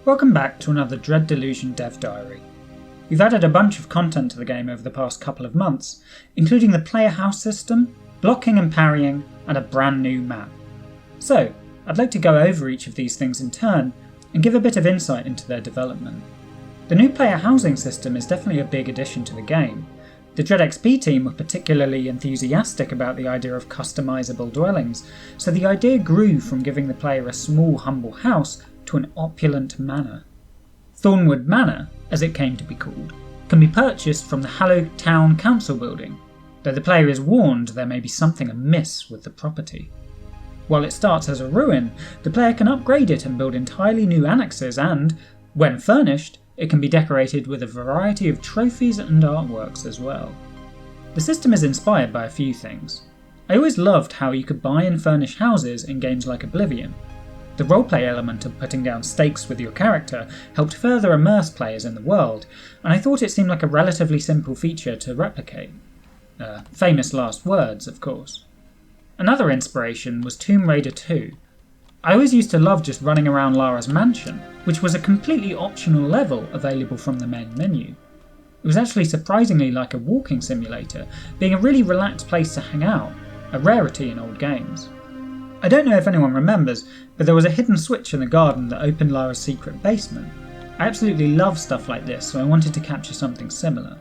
Welcome back to another Delusion dev diary. We've added a bunch of content to the game over the past couple of months, including the player house system, blocking and parrying, and a brand new map. So, I'd like to go over each of these things in turn, and give a bit of insight into their development. The new player housing system is definitely a big addition to the game. The DreadXP team were particularly enthusiastic about the idea of customizable dwellings, so the idea grew from giving the player a small, humble house to an opulent manor. Thornwood Manor, as it came to be called, can be purchased from the hallowed town council building, though the player is warned there may be something amiss with the property. While it starts as a ruin, the player can upgrade it and build entirely new annexes and, when furnished, it can be decorated with a variety of trophies and artworks as well. The system is inspired by a few things. I always loved how you could buy and furnish houses in games like Oblivion. The roleplay element of putting down stakes with your character helped further immerse players in the world, and I thought it seemed like a relatively simple feature to replicate. Famous last words, of course. Another inspiration was Tomb Raider 2. I always used to love just running around Lara's mansion, which was a completely optional level available from the main menu. It was actually surprisingly like a walking simulator, being a really relaxed place to hang out, a rarity in old games. I don't know if anyone remembers, but there was a hidden switch in the garden that opened Lara's secret basement. I absolutely love stuff like this, so I wanted to capture something similar.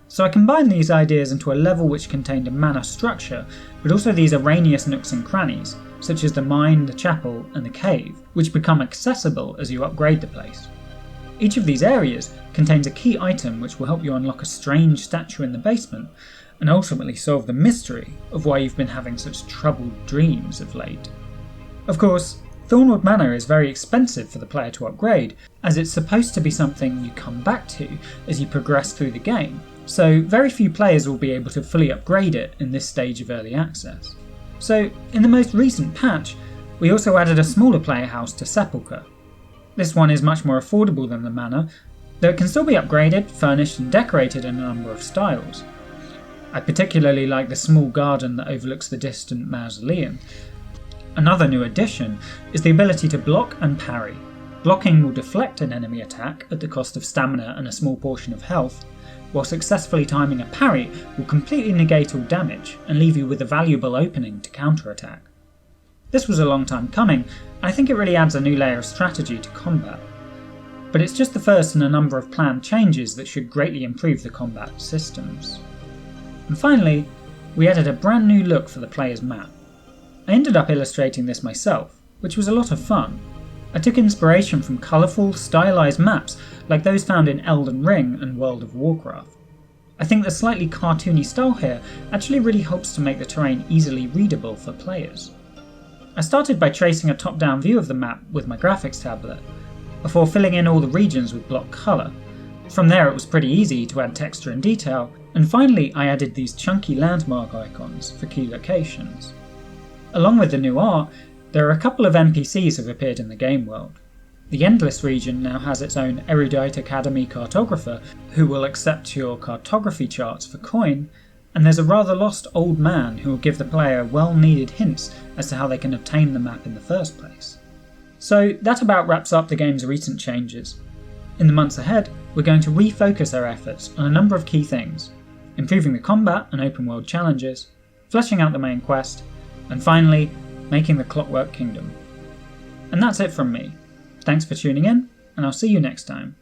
So I combined these ideas into a level which contained a manor structure, but also these erroneous nooks and crannies, such as the mine, the chapel, and the cave, which become accessible as you upgrade the place. Each of these areas contains a key item which will help you unlock a strange statue in the basement, and ultimately solve the mystery of why you've been having such troubled dreams of late. Of course, Thornwood Manor is very expensive for the player to upgrade, as it's supposed to be something you come back to as you progress through the game, so very few players will be able to fully upgrade it in this stage of early access. So, in the most recent patch, we also added a smaller player house to Sepulchre. This one is much more affordable than the manor, though it can still be upgraded, furnished and decorated in a number of styles. I particularly like the small garden that overlooks the distant mausoleum. Another new addition is the ability to block and parry. Blocking will deflect an enemy attack at the cost of stamina and a small portion of health, while successfully timing a parry will completely negate all damage and leave you with a valuable opening to counterattack. This was a long time coming, and I think it really adds a new layer of strategy to combat. But it's just the first in a number of planned changes that should greatly improve the combat systems. And finally, we added a brand new look for the player's map. I ended up illustrating this myself, which was a lot of fun. I took inspiration from colourful, stylised maps like those found in Elden Ring and World of Warcraft. I think the slightly cartoony style here actually really helps to make the terrain easily readable for players. I started by tracing a top-down view of the map with my graphics tablet, before filling in all the regions with block colour. From there it was pretty easy to add texture and detail, and finally I added these chunky landmark icons for key locations. Along with the new art, there are a couple of NPCs who have appeared in the game world. The Endless region now has its own Erudite Academy cartographer who will accept your cartography charts for coin, and there's a rather lost old man who will give the player well-needed hints as to how they can obtain the map in the first place. So that about wraps up the game's recent changes. In the months ahead, we're going to refocus our efforts on a number of key things: improving the combat and open world challenges, fleshing out the main quest, and finally, making the Clockwork Kingdom. And that's it from me. Thanks for tuning in, and I'll see you next time.